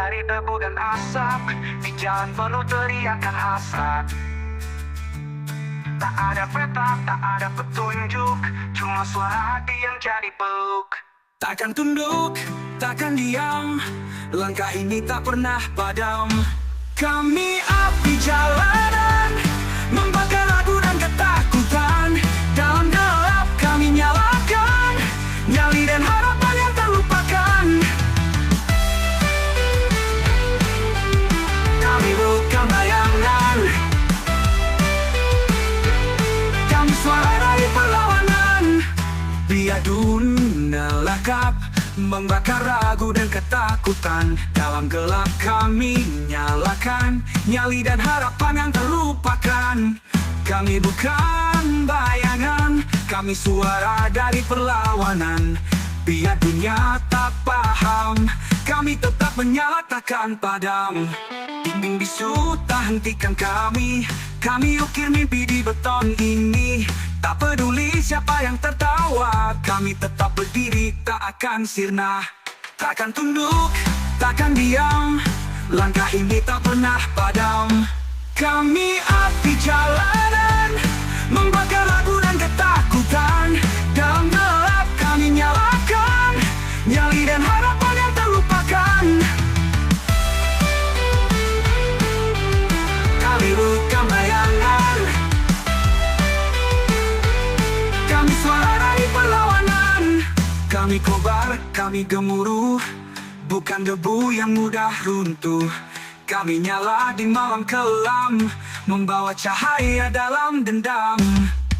dari debu dan asap. Di jalan penuh teriakan hasrat. Tak ada peta, tak ada petunjuk, cuma suara hati yang jadi peluk. Takkan tunduk, takkan diam, langkah ini tak pernah padam. Kami api jalanan, membakar ragu dan ketakutan. Dalam gelap kami nyalakan nyali dan harapan yang terlupakan. Kami bukan bayangan, kami suara dari perlawanan. Biar dunia lekap, membakar ragu dan ketakutan. Dalam gelap kami nyalakan nyali dan harapan yang terlupakan. Kami bukan bayangan, kami suara dari perlawanan. Biar dunia tak paham, kami tetap menyala takkan padam. Dinding bisu tak hentikan kami, kami ukir mimpi di beton ini. Tak peduli siapa yang tertawa, kami tetap berdiri tak akan sirna. Takkan tunduk, takkan diam, langkah ini tak pernah padam. Kami api jalanan, membakar ragu dan ketakutan. Dalam gelap kami nyalakan nyali dan harapan yang terlupakan. Kami bukan bayangan, kami suara dari perlawanan. Kami kobar, kami gemuruh, bukan debu yang mudah runtuh. Kami nyala di malam kelam, membawa cahaya dalam dendam.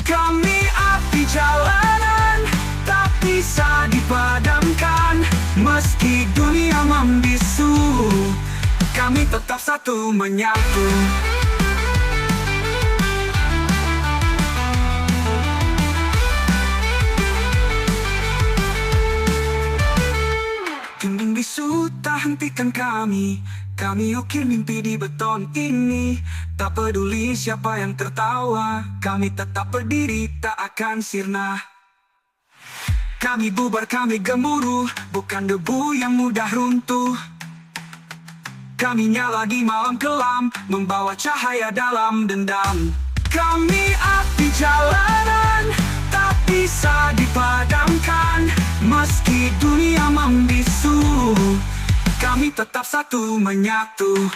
Kami api jalanan, tak bisa dipadamkan. Meski dunia membisu, kami tetap satu menyatu. Dinding bisu tak hentikan kami, kami ukir mimpi di beton ini. Tak peduli siapa yang tertawa, kami tetap berdiri tak akan sirna. Kami bubar, kami gemuruh, bukan debu yang mudah runtuh. Kami nyala di malam kelam, membawa cahaya dalam dendam. Kami api jalanan, tak bisa dipadamkan. Meski dunia membisu, kami tetap satu menyatu.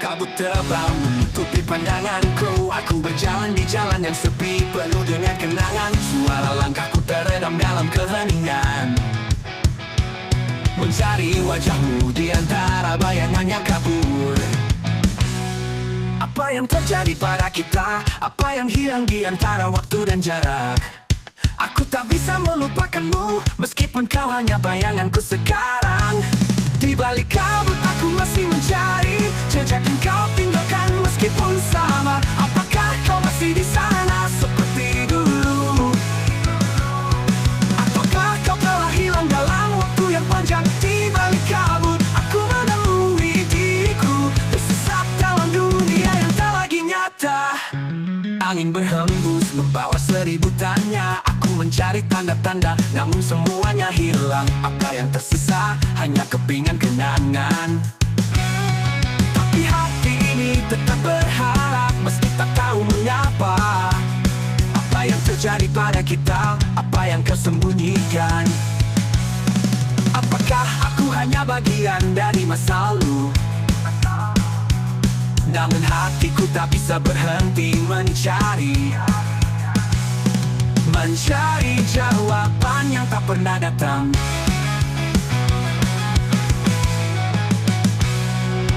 Kabut tebal menutupi pandanganku. Aku berjalan di jalan yang sepi, penuh dengan kenangan. Suara langkahku teredam dalam keheningan, mencari wajahmu di antara bayangan yang kabur. Apa yang terjadi pada kita? Apa yang hilang di antara waktu dan jarak? Aku tak bisa melupakanmu, meskipun kau hanya bayanganku sekarang. Di balik kabut aku masih mencari jejak yang kau tinggalkan meskipun sama. Apakah kau masih di sana seperti dulu? Ataukah kau telah hilang dalam waktu yang panjang? Di balik kabut aku menemui diriku, tersesat dalam dunia yang tak lagi nyata. Angin berhembus membawa seribu tanya. Aku mencari tanda-tanda, namun semuanya hilang. Apa yang tersisa hanya kepingan kenangan. Tapi hati ini tetap berharap, meski tak tahu mengapa. Apa yang terjadi pada kita? Apa yang kau sembunyikan? Apakah aku hanya bagian dari masa lalu? Namun hatiku tak bisa berhenti mencari jawaban yang tak pernah datang.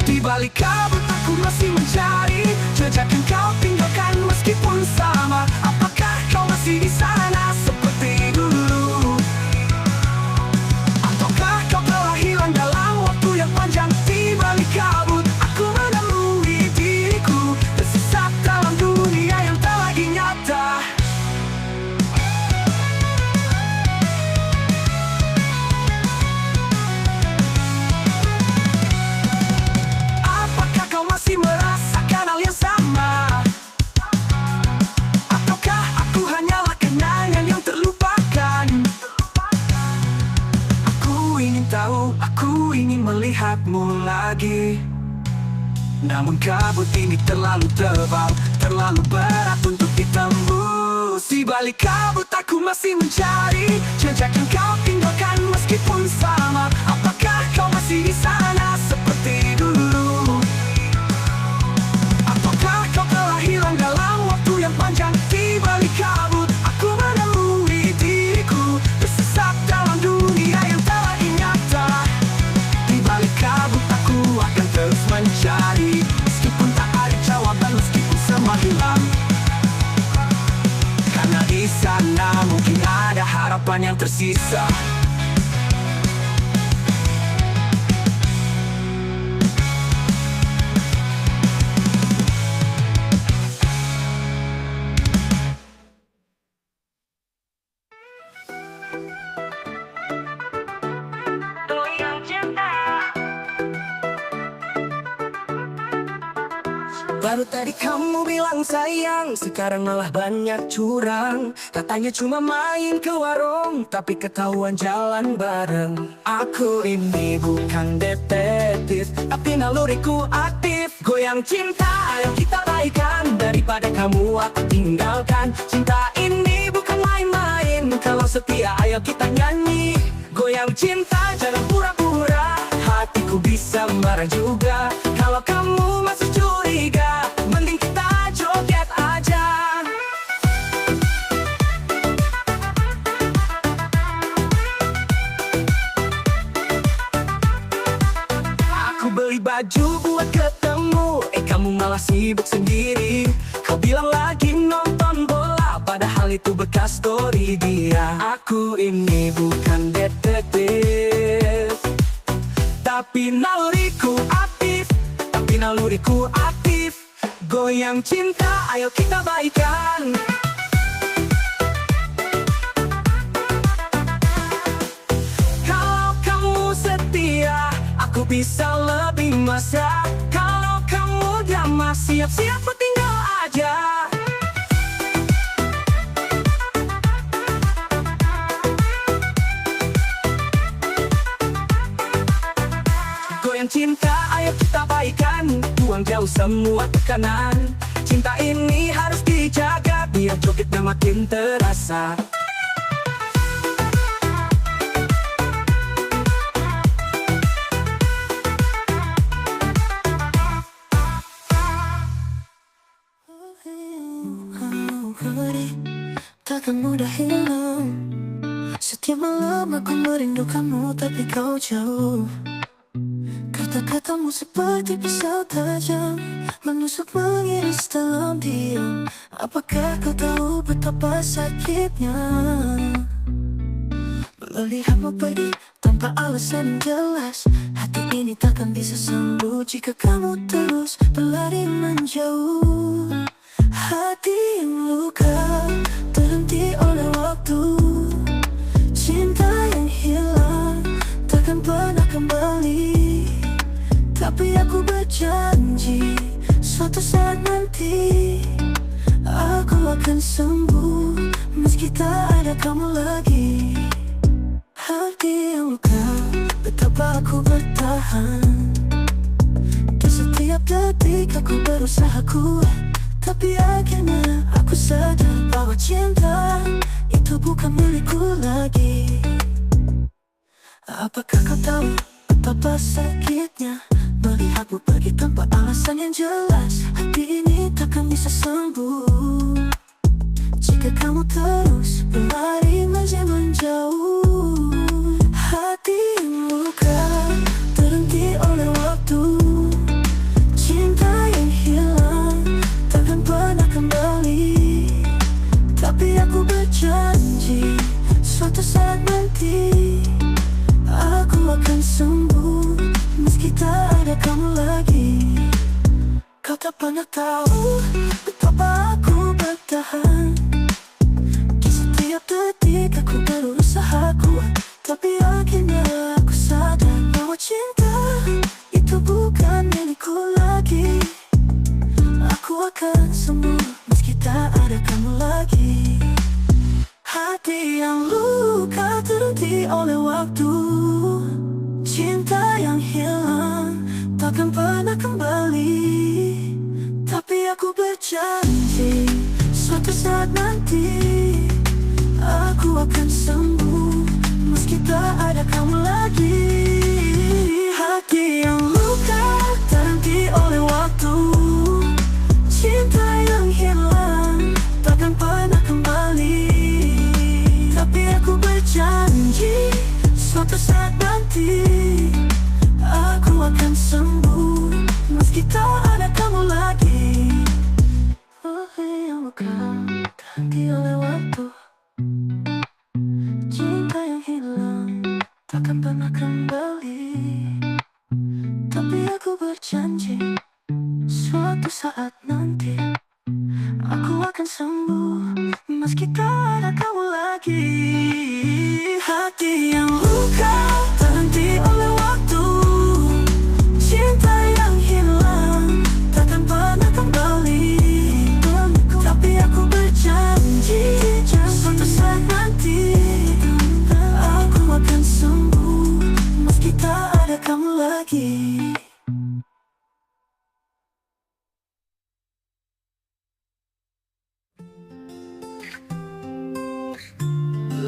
Di balik kabut aku masih mencari jejak yang kau tinggalkan meskipun sama. Apakah kau masih di sana seperti dulu? Ataukah kau telah hilang dalam waktu yang panjang? Di balik kabut aku menemui diriku, tersesat dalam dunia yang tak lagi nyata. lagi. Namun kabut ini terlalu tebal, terlalu berat untuk ditembus. Di balik kabut aku masih mencari jejak yang kau tinggalkan meskipun sama. Apakah kau masih di sana seperti dulu? Apakah kau telah hilang dalam waktu yang panjang? Di balik kabut aku menemui diriku tersesat dalam dunia yang tak lagi nyata. Di balik kabut aku akan terus mencari, meskipun tak ada jawaban, meskipun semua hilang. Karena di sana mungkin ada harapan yang tersisa. Baru tadi kamu bilang sayang, sekarang malah banyak curang. Katanya cuma main ke warung, tapi ketahuan jalan bareng. Aku ini bukan detektif, tapi naluriku aktif. Goyang cinta, ayo kita baikan, daripada kamu aku tinggalkan. Cinta ini bukan main-main, kalau setia ayo kita nyanyi. Goyang cinta, jangan pura-pura, hatiku bisa marah juga. Kalau kamu masih curiga, mending kita joget aja. Aku beli baju buat ketemu, kamu malah sibuk sendiri. Kau bilang lagi nonton bola, padahal itu bekas story dia. Aku ini bukan detektif, tapi naluriku aktif, Goyang cinta, ayo kita baikan. Kalau kamu setia, aku bisa lebih mesra. Kalau kamu drama, siap-siap tinggal aja. Goyang cinta, ayo kita baikan, buang jauh semua tekanan. Cinta ini harus dijaga, biar jogetnya makin terasa. Takkan mudah hilang. Setiap malam aku merindukanmu, tapi kau jauh. Kata-katamu seperti pisau tajam, menusuk mengiris dalam diam. Apakah kau tahu betapa sakitnya melihatmu pergi tanpa alasan jelas? Hati ini takkan bisa sembuh jika kamu terus berlari menjauh. Hati yang luka terhenti oleh waktu. Cinta yang hilang takkan pernah kembali, tapi aku berjanji suatu saat nanti aku akan sembuh, meski tak ada kamu lagi. Hati yang luka, betapa aku bertahan. Dan setiap detik aku berusaha kuat, tapi akhirnya aku sadar bahwa cinta itu bukan milikku lagi. Apakah kau tahu betapa sakitnya melihatmu pergi tanpa alasan yang jelas? Hati ini takkan bisa sembuh jika kamu terus berlari menjauh. Hati yang luka terhenti oleh waktu. Cinta yang hilang takkan pernah kembali, tapi aku berjanji suatu saat nanti aku akan sembuh, meski tak ada kamu lagi. Kau tak pernah tahu betapa aku bertahan. Di setiap detik aku berusaha kuat, tapi akhirnya aku sadar bahwa cinta itu bukan milikku lagi. Aku akan sembuh meski tak ada kamu lagi. Hati yang luka terhenti oleh waktu. Cinta yang hilang takkan pernah kembali. Tapi aku berjanji, suatu saat nanti aku akan sembuh, meski tak ada kamu lagi. Hati yang luka terhenti oleh waktu, cinta yang hilang takkan pernah kembali. Tapi aku berjanji, suatu saat nanti aku akan sembuh, meski tak ada kamu lagi. Hati yang luka terhenti oleh waktu, cinta yang hilang takkan pernah kembali. Tapi aku berjanji, suatu saat nanti aku akan sembuh, meski tak ada kamu lagi. Hati yang luka terhenti oleh waktu, cinta yang hilang takkan pernah kembali. Tapi aku berjanji, suatu saat nanti aku akan sembuh, meski tak ada kamu lagi.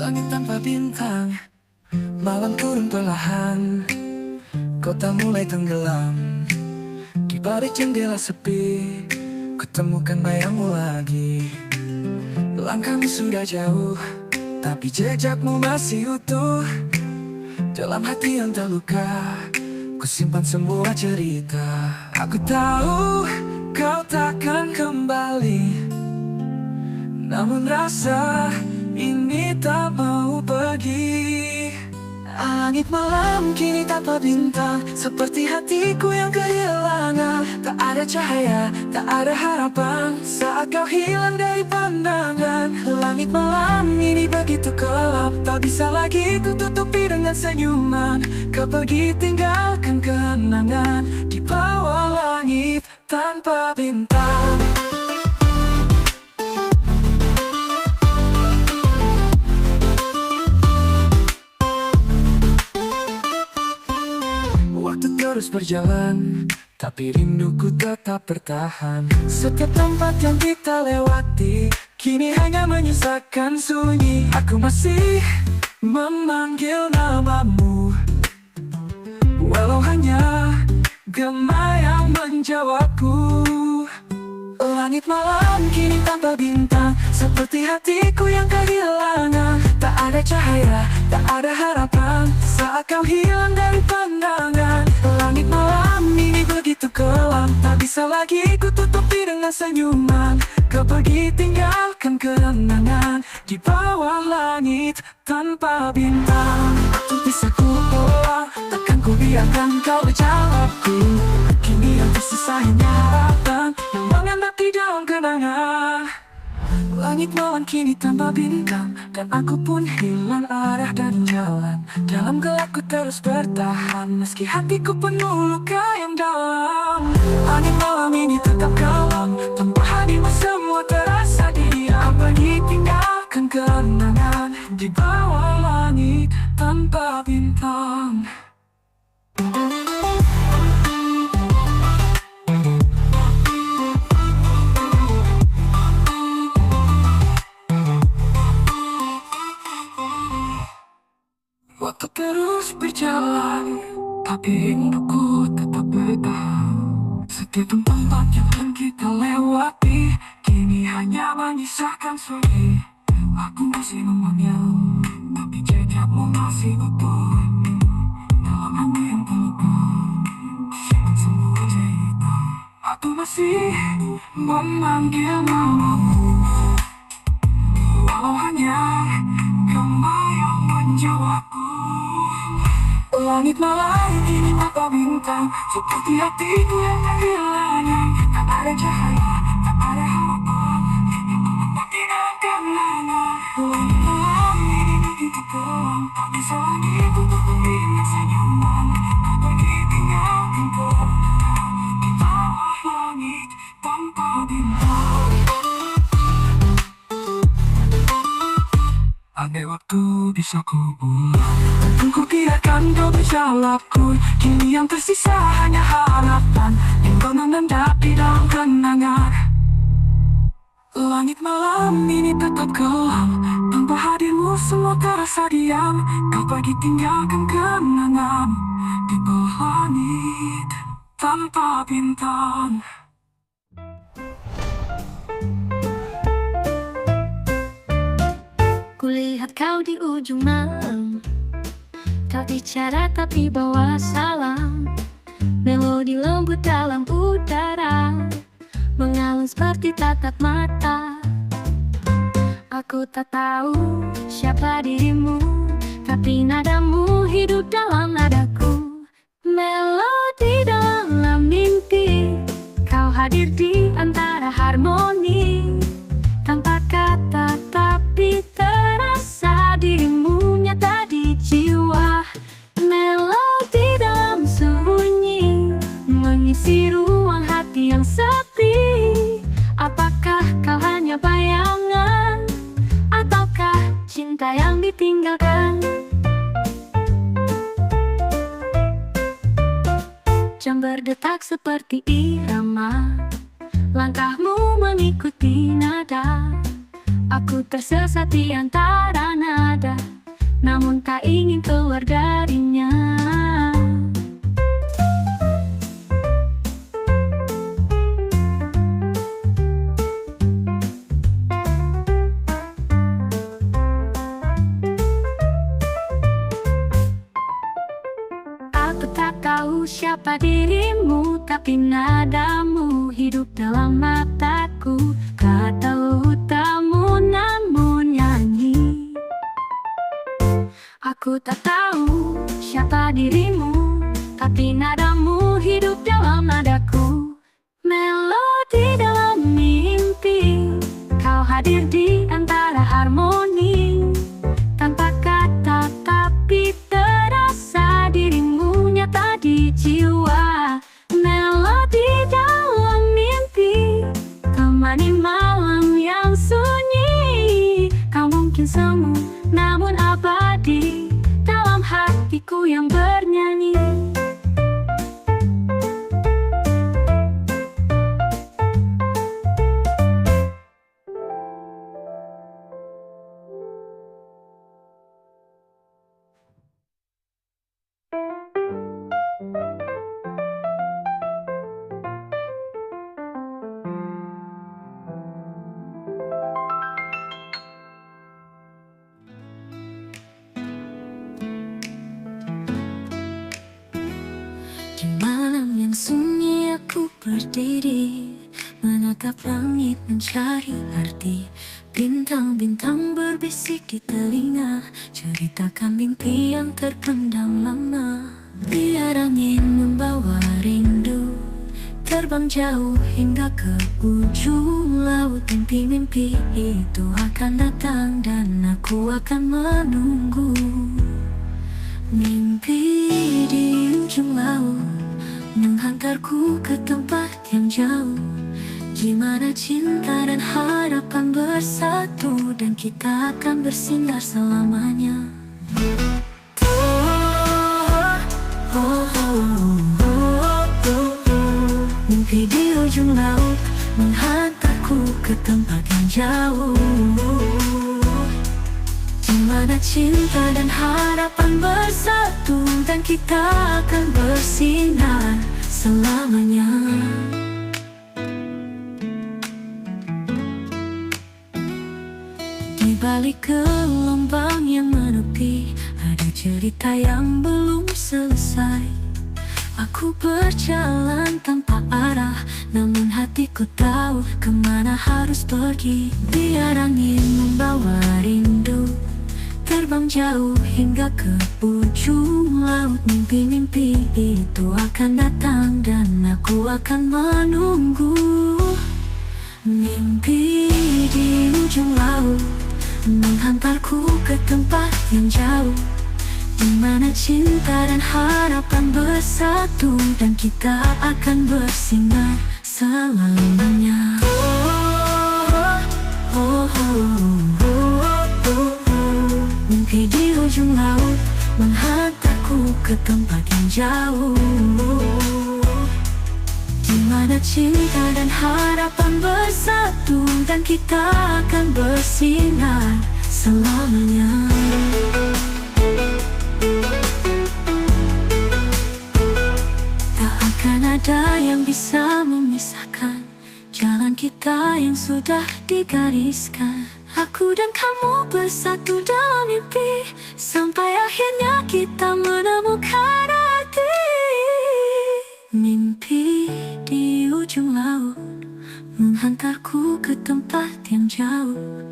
Langit tanpa bintang, malam turun perlahan, kota mulai tenggelam. Di balik jendela sepi, kutemukan bayangmu lagi. Langkahmu sudah jauh, tapi jejakmu masih utuh. Dalam hati yang terluka, ku simpan semua cerita. Aku tahu kau takkan kembali, namun rasa ini tak mau pergi. Langit malam kini tanpa bintang, seperti hatiku yang kehilangan. Tak ada cahaya, tak ada harapan, saat kau hilang dari pandangan. Langit malam ini begitu gelap, tak bisa lagi ku tutupi dengan senyuman. Kau pergi tinggalkan kenangan di bawah langit tanpa bintang. Terus berjalan, tapi rinduku tetap bertahan. Setiap tempat yang kita lewati kini hanya menyisakan sunyi. Aku masih memanggil namamu, walau hanya gema yang menjawabku. Langit malam kini tanpa bintang, seperti hatiku yang kehilangan. Tak ada cahaya, tak ada harapan, saat kau hilang dari pandangan. Langit malam ini begitu gelap, tak bisa lagi ku tutupi dengan senyuman. Kau pergi tinggalkan kenangan di bawah langit tanpa bintang. Untuk bisa ku pulang, takkan ku biarkan kau menjawabku. Kini yang tersisa hanya harapan yang mengendap di dalam kenangan. Langit malam kini tanpa bintang, dan aku pun hilang arah dan jalan. Dalam gelap ku terus bertahan, meski hatiku penuh luka yang dalam. Langit malam ini tetap kalam, tanpa hadirmu semua terasa diam. Pergi tinggalkan kenangan di bawah langit tanpa bintang. Waktu terus berjalan, tapi rinduku tetap bertahan. Setiap tempat yang kita lewati kini hanya menyisakan sunyi. Aku masih memanggil, tapi jejakmu masih utuh. Dalam hati yang terluka, simpan semua cerita. Aku masih memanggil namamu, walau hanya gema yang menjawabku. Langit malam ini tanpa bintang, seperti hatiku yang kehilangan. Tak ada cahaya, tak ada harapan, tak tinggalkan kenangan. Langit malam ini begitu gelap, tak bisa lagi ku tutupi dengan senyuman. Kau pergi tinggalkan kenangan di bawah langit tanpa bintang. Andai waktu bisa ku ulang. Tentu ku biarkan kau berjalanku. Kini yang tersisa hanya harapan yang kau mengendap di dalam kenangan. Langit malam ini tetap gelap, tanpa hadirmu semua terasa diam. Kau pergi tinggalkan kenangan di bawah langit tanpa bintang. Kulihat kau di ujung malam, kau bicara tapi bawa salam. Melodi lembut dalam udara mengalun seperti tatap mata. Aku tak tahu siapa dirimu, tapi nadamu hidup dalam nadaku. Melodi dalam mimpi, kau hadir di antara harmoni. Tanpa kata tapi terasa dirimu nyata di jiwa. Melodi dalam sunyi mengisi ruang hati yang sepi. Apakah kau hanya bayangan, ataukah cinta yang ditinggalkan? Jam berdetak seperti irama, langkahmu mengikuti nada. Aku tersesat di antara nada, namun tak ingin keluar darinya. Aku tak tahu siapa dirimu, tapi nadamu hidup dalam mataku. Kata utamu namun nyanyi. Aku tak tahu siapa dirimu, tapi nadamu hidup dalam nadaku. Melodi dalam mimpi, kau hadir di antara harmoni. Tanpa kata tapi terasa dirimu nyata di jiwa. Melodi dalam mimpi, temani malam yang sunyi. Kau mungkin semu, namun abadi dalam hatiku yang bernyanyi. Di malam yang sunyi aku berdiri, menatap langit mencari arti. Bintang-bintang berbisik di telinga, ceritakan mimpi yang terpendam lama. Biar angin membawa rindu, terbang jauh hingga ke ujung laut. Mimpi-mimpi itu akan datang dan aku akan menunggu. Mimpi di ujung laut menghantarku ke tempat yang jauh, di mana cinta dan harapan bersatu, dan kita akan bersinar selamanya. Mimpi di ujung laut menghantarku ke tempat yang jauh, di mana cinta dan harapan bersatu, dan kita akan bersinar selamanya. Di balik gelombang yang menepi, ada cerita yang belum selesai. Aku berjalan tanpa arah, namun hatiku tahu kemana harus pergi. Biar angin membawa rindu, terbang jauh hingga ke ujung laut. Mimpi-mimpi itu akan datang dan aku akan menunggu. Mimpi di ujung laut menghantarku ke tempat yang jauh, di mana cinta dan harapan bersatu, dan kita akan bersinar selamanya. ujung laut, menghantarku ke tempat yang jauh, di mana cinta dan harapan bersatu, dan kita akan bersinar selamanya. Tak akan ada yang bisa memisahkan jalan kita yang sudah digariskan. Aku dan kamu bersatu dalam mimpi, sampai akhirnya kita menemukan arti. Mimpi di ujung laut, menghantarku ke tempat yang jauh,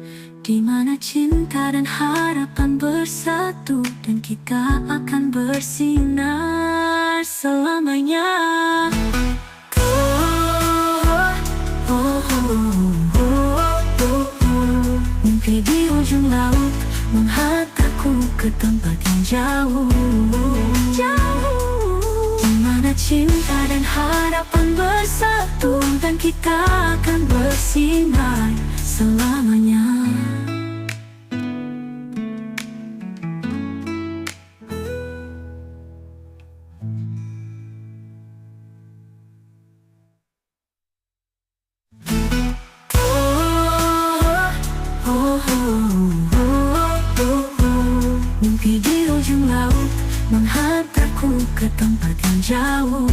di mana cinta dan harapan bersatu, dan kita akan bersinar selamanya. Mimpi di ujung laut, menghantarku ke tempat yang jauh, di mana cinta dan harapan bersatu, dan kita akan bersinar selamanya. Mimpi di ujung laut, menghantarku ke tempat yang jauh.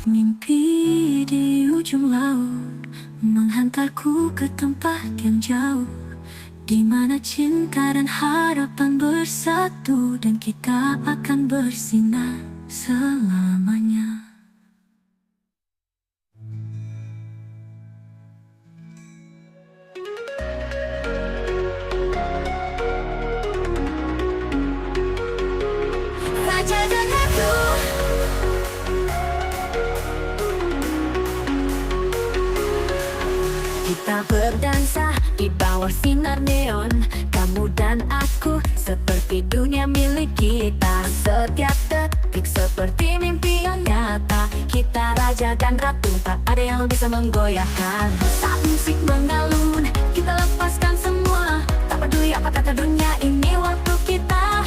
Mimpi di ujung laut, menghantarku ke tempat yang jauh, di mana cinta dan harapan bersatu, dan kita akan bersinar selamanya. Raja dan Ratu, kita berdansa di bawah sinar neon. Kamu dan aku seperti dunia milik kita. Setiap detik seperti mimpi yang nyata. Kita raja dan ratu, tak ada yang bisa menggoyahkan. Saat musik mengalun, kita lepaskan semua. Tak peduli apa kata dunia, ini waktu kita.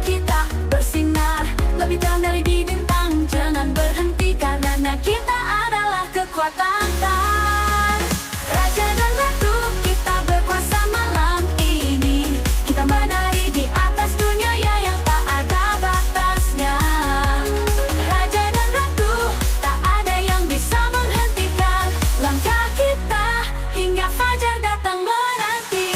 Kita bersinar lebih terang dari di bintang. Jangan berhenti karena kita adalah kekuatan. Raja dan Ratu, kita berkuasa malam ini. Kita menari di atas dunia yang tak ada batasnya. Raja dan Ratu, tak ada yang bisa menghentikan langkah kita hingga fajar datang menanti.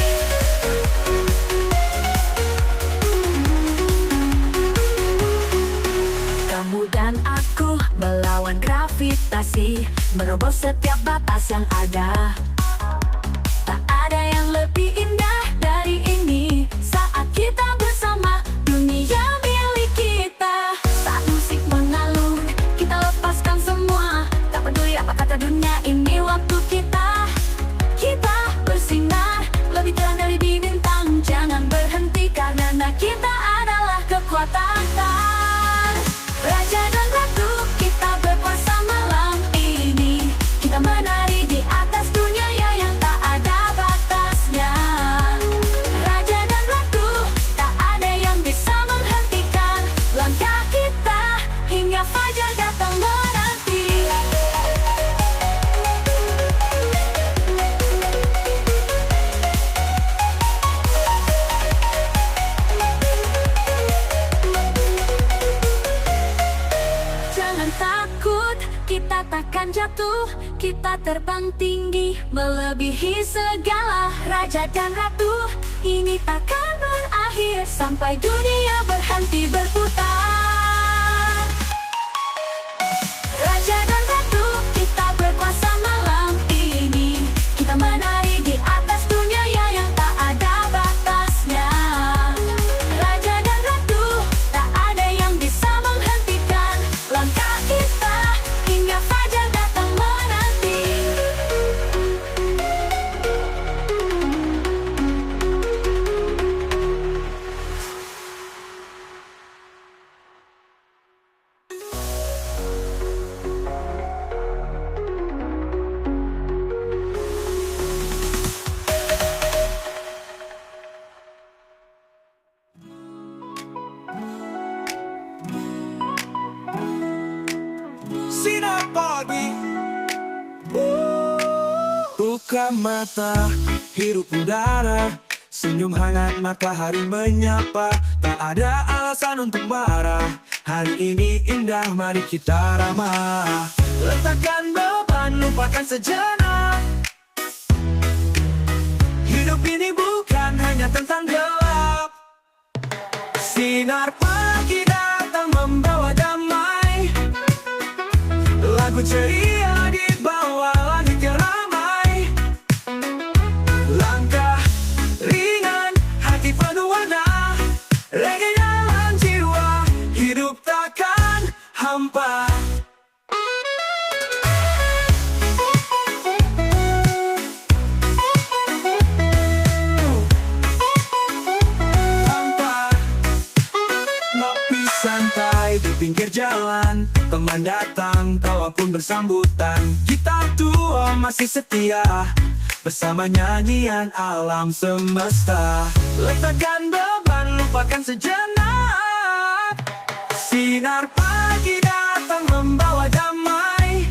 Kamu dan aku melawan gravitasi, merobos setiap batas yang ada. Tak ada yang lebih indah dari ini. Saat kita bersama, dunia milik kita. Saat musik mengalun, kita lepaskan semua. Tak peduli apa kata dunia, ini waktu kita. Kita bersinar lebih terang dari di bintang. Jangan berhenti karena kita adalah kekuatan. Raja dan Ratu, kita berkuasa malam ini. Kita menari di atas dunia yang tak ada batasnya. Raja dan Ratu, tak ada yang bisa menghentikan langkah kita hingga fajar datang menanti. Jangan takut, kita takkan jatuh. Kita terbang tinggi, melebihi segala. Raja dan Ratu, ini takkan berakhir sampai dunia berhenti berputar. Raja dan Ratu, kita berkuasa malam ini. Kita menari di atas dunia yang tak ada batasnya. Raja dan Ratu, tak ada yang bisa menghentikan langkah kita hingga fajar datang menanti. lagi. Buka mata, hirup udara, senyum hangat matahari menyapa. Tak ada alasan untuk marah, hari ini indah, mari kita ramah. Letakkan beban, lupakan sejenak. Hidup ini bukan hanya tentang gelap. Sinar pagi datang membawa damai. Lagu ceria di bawah langit yang ramai. Langkah ringan, hati penuh warna. Reggae dalam jiwa, hidup takkan hampa. Santai di pinggir jalan, teman datang, tawa pun bersambutan. Gitar tua masih setia, bersama nyanyian alam semesta. Letakkan beban, lupakan sejenak. Sinar pagi datang membawa damai.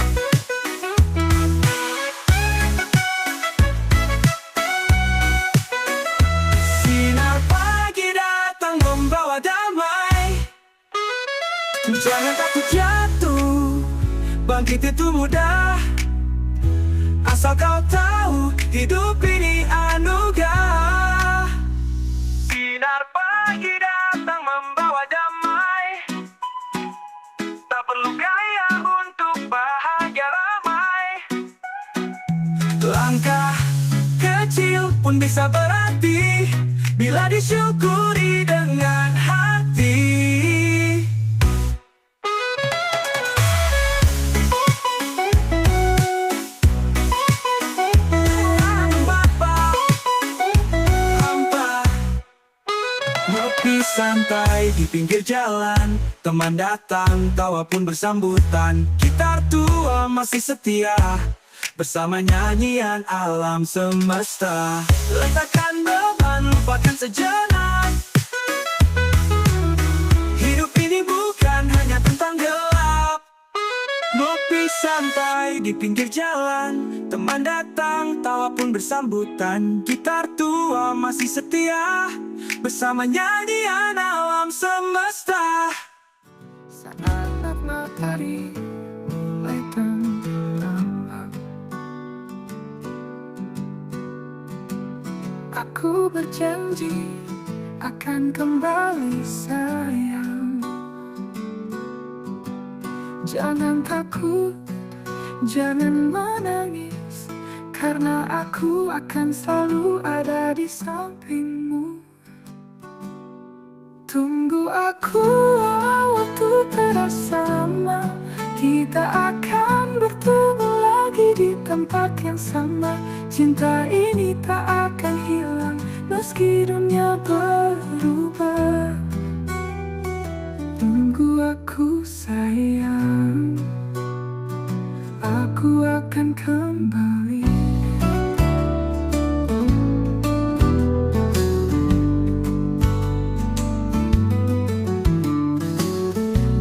Sinar pagi datang membawa damai. Jangan takut jatuh, bangkit itu mudah. Asal kau tahu, hidup ini anugerah. Sinar pagi datang membawa damai. Tak perlu gaya untuk bahagia ramai. Langkah kecil pun bisa berarti, bila disyukuri dengan hati. Santai di pinggir jalan, teman datang, tawa pun bersambutan. Gitar tua masih setia, bersama nyanyian alam semesta. Letakkan beban, lupakan sejenak. Hidup ini bukan hanya tentang gelap. Ngopi santai di pinggir jalan, teman datang, tawa pun bersambutan. Gitar tua masih setia, bersama nyanyian alam semesta. Saat matahari mulai tenggelam, aku berjanji akan kembali sayang. Jangan takut, jangan menangis, karena aku akan selalu ada di sampingmu. Tunggu aku, waktu terasa lama. Kita akan bertemu lagi di tempat yang sama. Cinta ini tak akan hilang, meski dunia berubah. Tunggu aku sayang, aku akan kembali.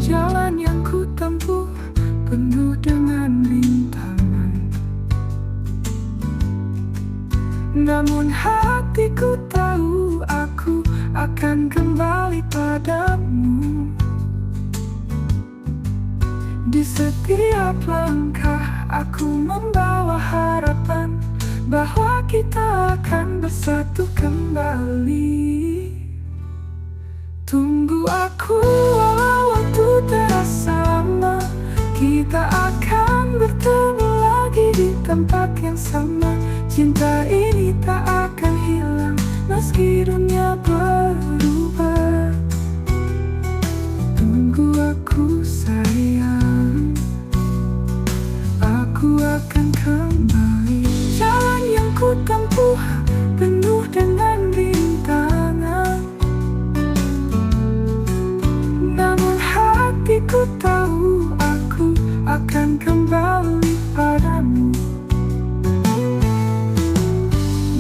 Jalan yang ku tempuh penuh dengan rintangan, namun hatiku tahu aku akan kembali padamu. Di setiap langkah aku membawa harapan bahwa kita akan bersatu kembali. Tunggu aku, walau waktu terasa lama. Kita akan bertemu lagi di tempat yang sama. Cinta ini tak akan hilang, meski dunia berubah. Tunggu aku sayang, aku akan kembali. Jalan yang ku tempuh penuh dengan rintangan, namun hatiku tahu aku akan kembali padamu.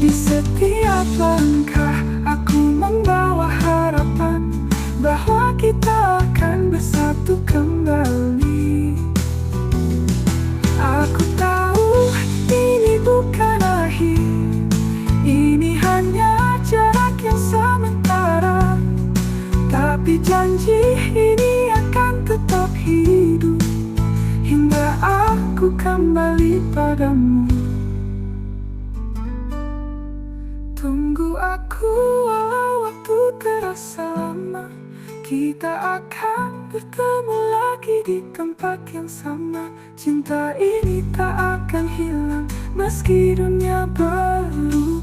Di setiap langkah aku membawa harapan bahwa kita akan bersatu kembali. janji ini akan tetap hidup hingga aku kembali padamu. Tunggu aku walau waktu terasa lama, kita akan bertemu lagi di tempat yang sama. Cinta ini tak akan hilang meski dunia berubah.